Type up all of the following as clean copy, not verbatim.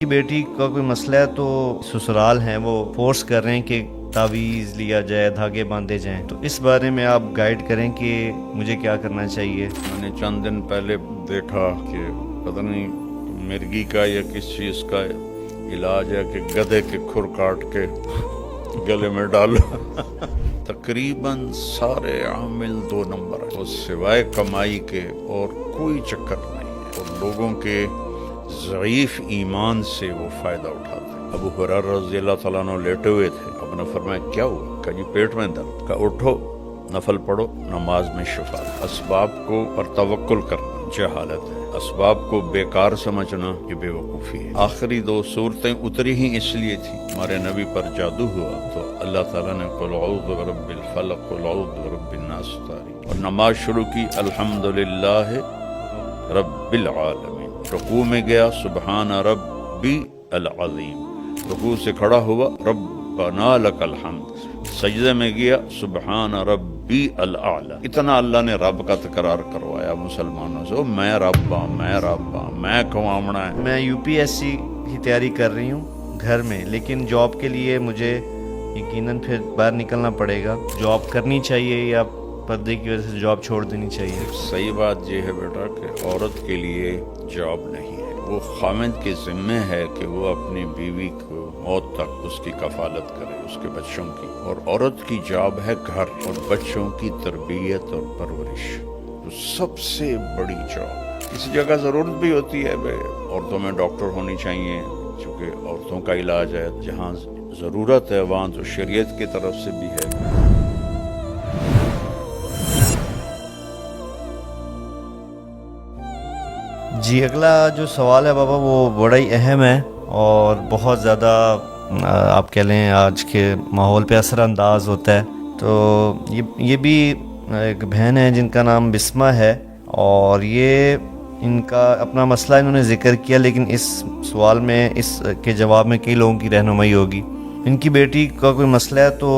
بیٹی کا کوئی مسئلہ ہے تو سسرال ہیں وہ فورس کر رہے ہیں کہ تعویذ لیا جائے، دھاگے باندھے جائیں، تو اس بارے میں آپ گائیڈ کریں کہ مجھے کیا کرنا چاہیے۔ میں نے چند دن پہلے دیکھا کہ پتہ نہیں مرغی کا یا کس چیز کا علاج ہے کہ گدھے کے کھر کاٹ کے گلے میں ڈالو۔ تقریباً سارے عامل 2 نمبر ہیں، اور سوائے کمائی کے اور کوئی چکر نہیں ہے، اور لوگوں کے ضعیف ایمان سے وہ فائدہ اٹھاتے ہیں۔ ابو ہریرہ رضی اللہ تعالیٰ عنہ لیٹے ہوئے تھے، آپ نے فرمایا کیا ہوا؟ کہا جی پیٹ میں درد۔ کہا اٹھو، نفل پڑھو، نماز میں شفا۔ اسباب کو پر توکل کرنا جہالت ہے، اسباب کو بیکار سمجھنا یہ بے وقوفی ہے۔ آخری 2 صورتیں اتری ہی اس لیے تھی، ہمارے نبی پر جادو ہوا تو اللہ تعالیٰ نے قل اعوذ برب الفلق قل اعوذ برب الناس اتاری، اور نماز شروع کی الحمدللہ رب العالمین۔ رکوع میں گیا سبحان ربی العظیم، رکوع سے کھڑا ہوا ربنا لک الحمد، سجدے میں گیا سبحان ربی الاعلی۔ اتنا اللہ نے رب کا تکرار کروایا مسلمانوں سے، میں رب ہاں، میں رب ہاں، میں کمامنا ہے۔ میں UPSC کی تیاری کر رہی ہوں گھر میں، لیکن جاب کے لیے مجھے یقیناً پھر باہر نکلنا پڑے گا۔ جاب کرنی چاہیے یا پردے کی وجہ سے جاب چھوڑ دینی چاہیے؟ صحیح بات یہ ہے بیٹا کہ عورت کے لیے جاب نہیں ہے، وہ خاوند کے ذمے ہے کہ وہ اپنی بیوی کو موت تک اس کی کفالت کرے، اس کے بچوں کی، اور عورت کی جاب ہے گھر اور بچوں کی تربیت اور پرورش، تو سب سے بڑی جاب۔ کسی جگہ ضرورت بھی ہوتی ہے عورتوں میں ڈاکٹر ہونی چاہیے، چونکہ عورتوں کا علاج ہے، جہاں ضرورت ہے وہاں تو شریعت کی طرف سے بھی ہے۔ جی اگلا جو سوال ہے بابا وہ بڑا ہی اہم ہے اور بہت زیادہ آپ کہہ لیں آج کے ماحول پہ اثر انداز ہوتا ہے۔ تو یہ بھی ایک بہن ہے جن کا نام بسمہ ہے، اور یہ ان کا اپنا مسئلہ انہوں نے ذکر کیا، لیکن اس سوال میں اس کے جواب میں کئی لوگوں کی رہنمائی ہوگی۔ ان کی بیٹی کا کوئی مسئلہ ہے تو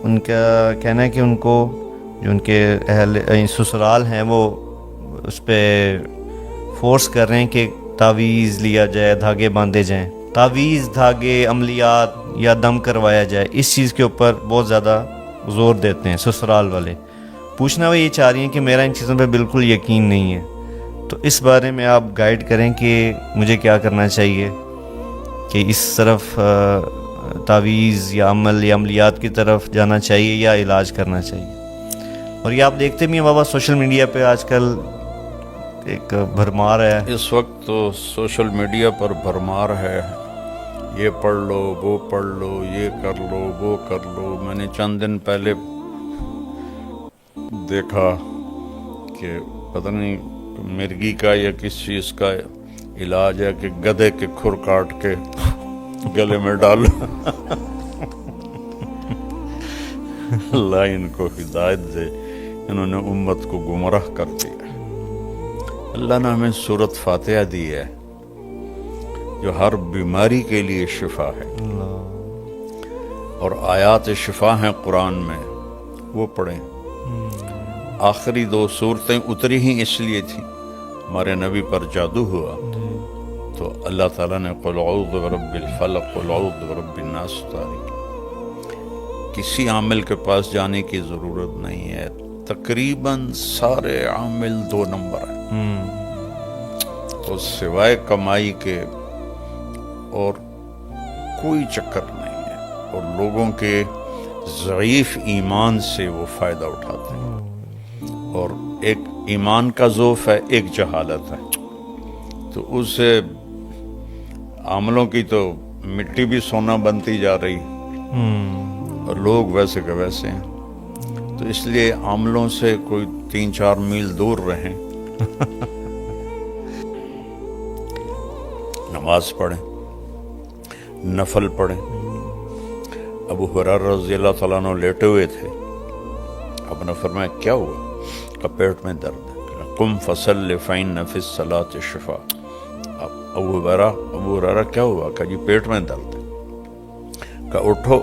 ان کا کہنا ہے کہ ان کو جو ان کے اہل سسرال ہیں وہ اس پہ فورس کر رہے ہیں کہ تعویذ لیا جائے، دھاگے باندھے جائیں، تعویذ، دھاگے، عملیات یا دم کروایا جائے، اس چیز کے اوپر بہت زیادہ زور دیتے ہیں سسرال والے۔ پوچھنا وہ یہ چاہ رہی ہیں کہ میرا ان چیزوں پہ بالکل یقین نہیں ہے، تو اس بارے میں آپ گائیڈ کریں کہ مجھے کیا کرنا چاہیے، کہ اس طرف تعویذ یا عمل یا عملیات کی طرف جانا چاہیے یا علاج کرنا چاہیے۔ اور یہ آپ دیکھتے بھی ہیں بابا سوشل میڈیا پہ آج کل ایک بھرمار ہے۔ اس وقت تو سوشل میڈیا پر بھرمار ہے، یہ پڑھ لو، وہ پڑھ لو، یہ کر لو، وہ کر لو۔ میں نے چند دن پہلے دیکھا کہ پتہ نہیں مرغی کا یا کس چیز کا علاج ہے کہ گدھے کے کھر کاٹ کے گلے میں ڈالو۔ اللہ ان کو ہدایت دے، انہوں نے امت کو گمراہ کر دیا۔ اللہ نے ہمیں سورۃ فاتحہ دی ہے جو ہر بیماری کے لیے شفا ہے، اور آیات شفا ہیں قرآن میں، وہ پڑھیں۔ آخری 2 صورتیں اتری ہی اس لیے تھی، ہمارے نبی پر جادو ہوا تو اللہ تعالیٰ نے قل اعوذ برب الفلق قل اعوذ برب الناس اتاری۔ کسی عامل کے پاس جانے کی ضرورت نہیں ہے، تقریباً سارے عامل 2 نمبر ہیں، اور سوائے کمائی کے اور کوئی چکر نہیں ہے، اور لوگوں کے ضعیف ایمان سے وہ فائدہ اٹھاتے ہیں، اور ایک ایمان کا ضعف ہے، ایک جہالت ہے، تو اس سے عاملوں کی تو مٹی بھی سونا بنتی جا رہی، اور لوگ ویسے کہ ویسے ہیں۔ تو اس لیے عاملوں سے کوئی 3-4 میل دور رہیں، نماز پڑھیں، نفل پڑھیں۔ ابو ہریرہ رضی اللہ تعالیٰ عنہ لیٹے ہوئے تھے، آپ نے فرمایا کیا ہوا؟ کہ پیٹ میں درد ہے۔ قم فصل فإن فی الصلاۃ شفاء۔ ابو ہریرہ کیا ہوا؟ کہ جی پیٹ میں درد ہے۔ کہ اٹھو،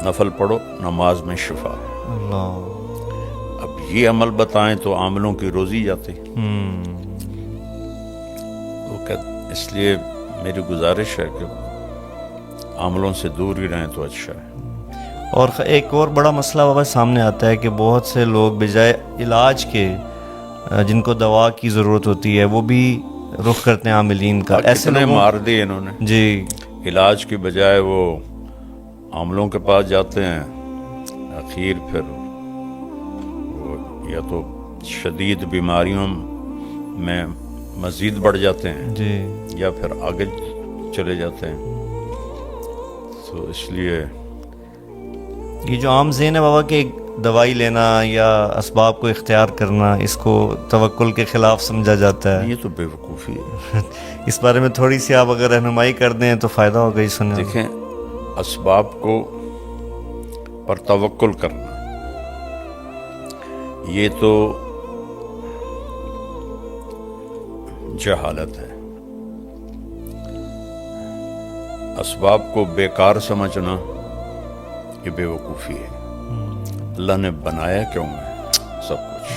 نفل پڑھو، نماز میں شفا ہے۔ اللہ، اب یہ عمل بتائیں تو عاملوں کی روزی جاتی۔ اس لیے میری گزارش ہے کہ عملوں سے دور ہی رہیں تو اچھا ہے. اور ایک اور بڑا مسئلہ بابا سامنے آتا ہے کہ بہت سے لوگ بجائے علاج کے جن کو دوا کی ضرورت ہوتی ہے وہ بھی رخ کرتے ہیں عاملین کا. ایسے کتنے لوگوں مار دیے انہوں نے. جی علاج کی بجائے وہ عاملوں کے پاس جاتے ہیں, اخیر پھر وہ یا تو شدید بیماریوں میں مزید بڑھ جاتے ہیں جی یا پھر آگے چلے جاتے ہیں. تو اس لیے یہ جو عام ذہن ہے بابا کہ دوائی لینا یا اسباب کو اختیار کرنا اس کو توکل کے خلاف سمجھا جاتا ہے. یہ تو بے وقوفی ہے. اس بارے میں تھوڑی سی آپ اگر رہنمائی کر دیں تو فائدہ ہوگا یہ سننے میں. دیکھیں, اسباب کو پر توکل کرنا یہ تو جہالت ہے. اسباب کو بیکار سمجھنا یہ بے وقوفی ہے. اللہ نے بنایا کیوں ہے سب کچھ؟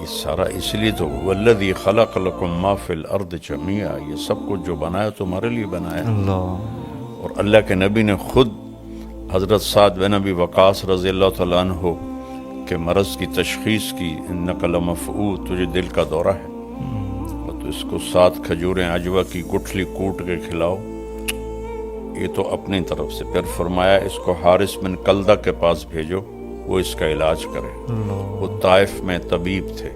یہ سارا اس لیے تو والذی خلق لکم ما فی الارض جمیعا, یہ سب کچھ جو بنایا تمہارے لیے بنایا. اللہ اور اللہ کے نبی نے خود حضرت سعد بن ابی وقاص رضی اللہ تعالیٰ عنہ کے مرض کی تشخیص کی, انک لمفعود, تجھے دل کا دورہ ہے, اور تو اس کو 7 کھجوریں عجوہ کی گٹھلی کوٹ کے کھلاؤ. یہ تو اپنی طرف سے. پھر فرمایا اس کو حارث بن کلدہ کے پاس بھیجو, وہ اس کا علاج کرے. وہ طائف میں طبیب تھے,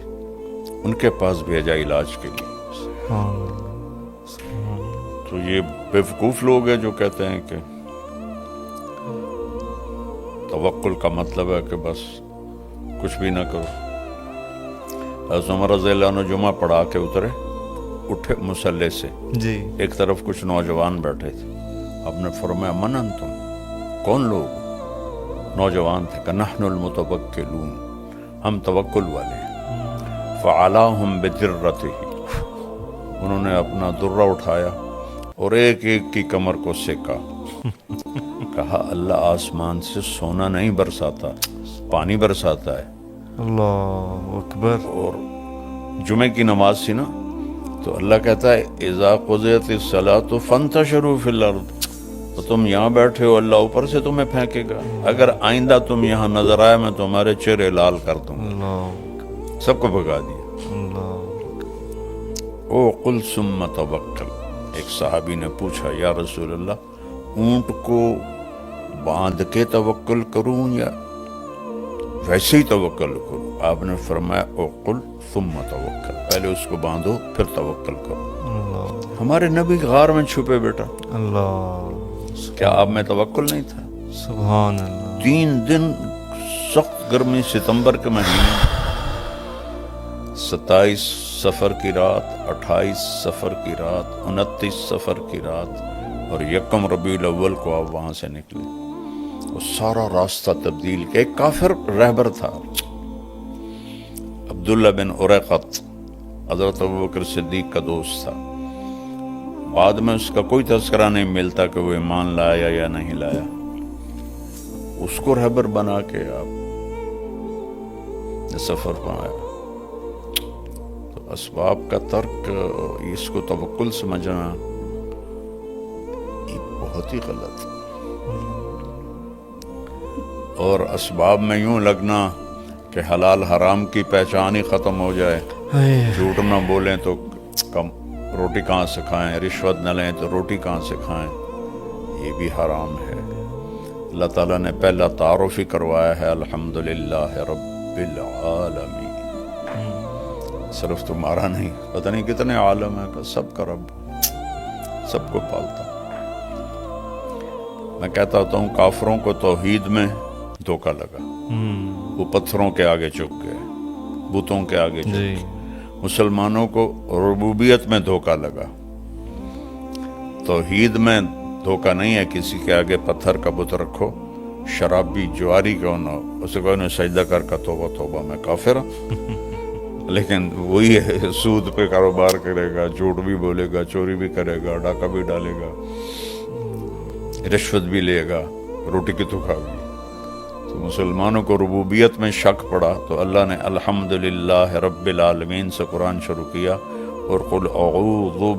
ان کے پاس بھیجا علاج کے لیے. تو یہ بیوقوف لوگ ہیں جو کہتے ہیں کہ توکل کا مطلب ہے کہ بس کچھ بھی نہ کرو. حضرت عمر رضی اللہ عنہ جمعہ پڑھا کے اترے, اٹھے مصلی سے, جی ایک طرف کچھ نوجوان بیٹھے تھے. آپ نے فرمایا من انتم, کون لوگ؟ نوجوان تھے. کہ نحن المتوکلون, ہم توکل والے ہیں. فعلاہم بدرتہ, انہوں نے اپنا درہ اٹھایا اور ایک ایک کی کمر کو سیکا. کہا اللہ آسمان سے سونا نہیں برساتا, پانی برساتا ہے. اللہ اکبر. اور جمعے کی نماز سی نا, تو اللہ کہتا ہے اذا قضیت الصلاۃ فانتشروا فی الارض, تو تم یہاں بیٹھے ہو, اللہ اوپر سے تمہیں پھینکے گا. اگر آئندہ تم یہاں نظر آئے میں تمہارے چہرے لال کر دوں. اللہ سب کو بھگا دیا. اللہ او قل ثم توکل. ایک صحابی نے پوچھا یا رسول اللہ, اونٹ کو باندھ کے توکل کروں یا ویسے ہی توکل کروں؟ آپ نے فرمایا او قل ثم توکل, پہلے اس کو باندھو پھر توکل کرو. ہمارے نبی غار میں چھپے بیٹا, اللہ کیا آپ میں توکل نہیں تھا؟ سبحان اللہ. 3 دن سخت گرمی ستمبر کے مہینے, 27 صفر کی رات, 28 صفر کی رات, 29 صفر کی رات, اور 1 ربیع الاول کو آپ وہاں سے نکلے. وہ سارا راستہ تبدیل کیا. ایک کافر رہبر تھا, عبداللہ بن اریقط, حضرت ابوبکر صدیق کا دوست تھا. بعد میں اس کا کوئی تذکرہ نہیں ملتا کہ وہ ایمان لایا یا نہیں لایا. اس کو رہبر بنا کے آپ نے سفر پایا. تو اسباب کا ترک, اس کو توکل سمجھنا یہ بہت ہی غلط. اور اسباب میں یوں لگنا کہ حلال حرام کی پہچان ہی ختم ہو جائے. جھوٹ نہ بولیں تو کم روٹی کہاں سے کھائیں, رشوت نہ لیں تو روٹی کہاں سے کھائیں, یہ بھی حرام ہے. اللہ تعالیٰ نے پہلا تعارف ہی کروایا ہے الحمدللہ رب العالمین. صرف تمہارا نہیں, پتہ نہیں کتنے عالم ہیں, سب کا رب, سب کو پالتا. میں کہتا ہوتا ہوں کافروں کو توحید میں دھوکہ لگا, وہ پتھروں کے آگے جھک گئے, بتوں کے آگے جھک گئے. مسلمانوں کو ربوبیت میں دھوکہ لگا, توحید میں دھوکہ نہیں ہے. کسی کے آگے پتھر کا بت رکھو, شرابی جواری کیوں نہ ہو, اسے کوئی نہ سجدہ کر کا توبہ توبہ میں کافر ہوں. لیکن وہی ہے سود پہ کاروبار کرے گا, جھوٹ بھی بولے گا, چوری بھی کرے گا, ڈاکہ بھی ڈالے گا, رشوت بھی لے گا, روٹی کی تو کھاوی. تو مسلمانوں کو ربوبیت میں شک پڑا تو اللہ نے الحمدللہ رب العالمین سے قرآن شروع کیا, اور قل اعوذ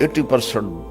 80%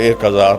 1000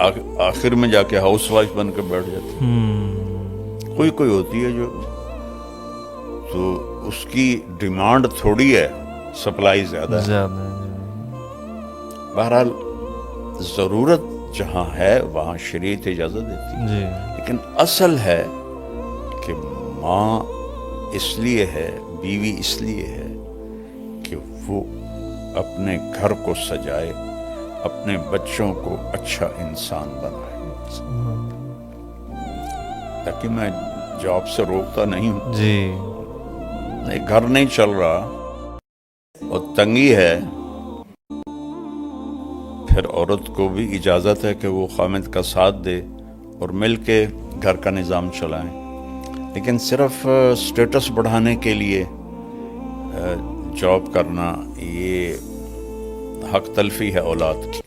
آخر میں جا کے ہاؤس وائف بن کے بیٹھ جاتی ہے. کوئی ہوتی ہے جو تو اس کی ڈیمانڈ تھوڑی ہے, سپلائی زیادہ ہے. بہرحال ضرورت جہاں ہے وہاں شریعت اجازت دیتی ہے, لیکن اصل ہے کہ ماں اس لیے ہے, بیوی اس لیے ہے کہ وہ اپنے گھر کو سجائے, اپنے بچوں کو اچھا انسان بنائے. تاکہ میں جاب سے روکتا نہیں ہوں, نہیں گھر نہیں چل رہا اور تنگی ہے, پھر عورت کو بھی اجازت ہے کہ وہ خامد کا ساتھ دے اور مل کے گھر کا نظام چلائیں. لیکن صرف سٹیٹس بڑھانے کے لیے جاب کرنا یہ حق تلفی ہے اولاد کی.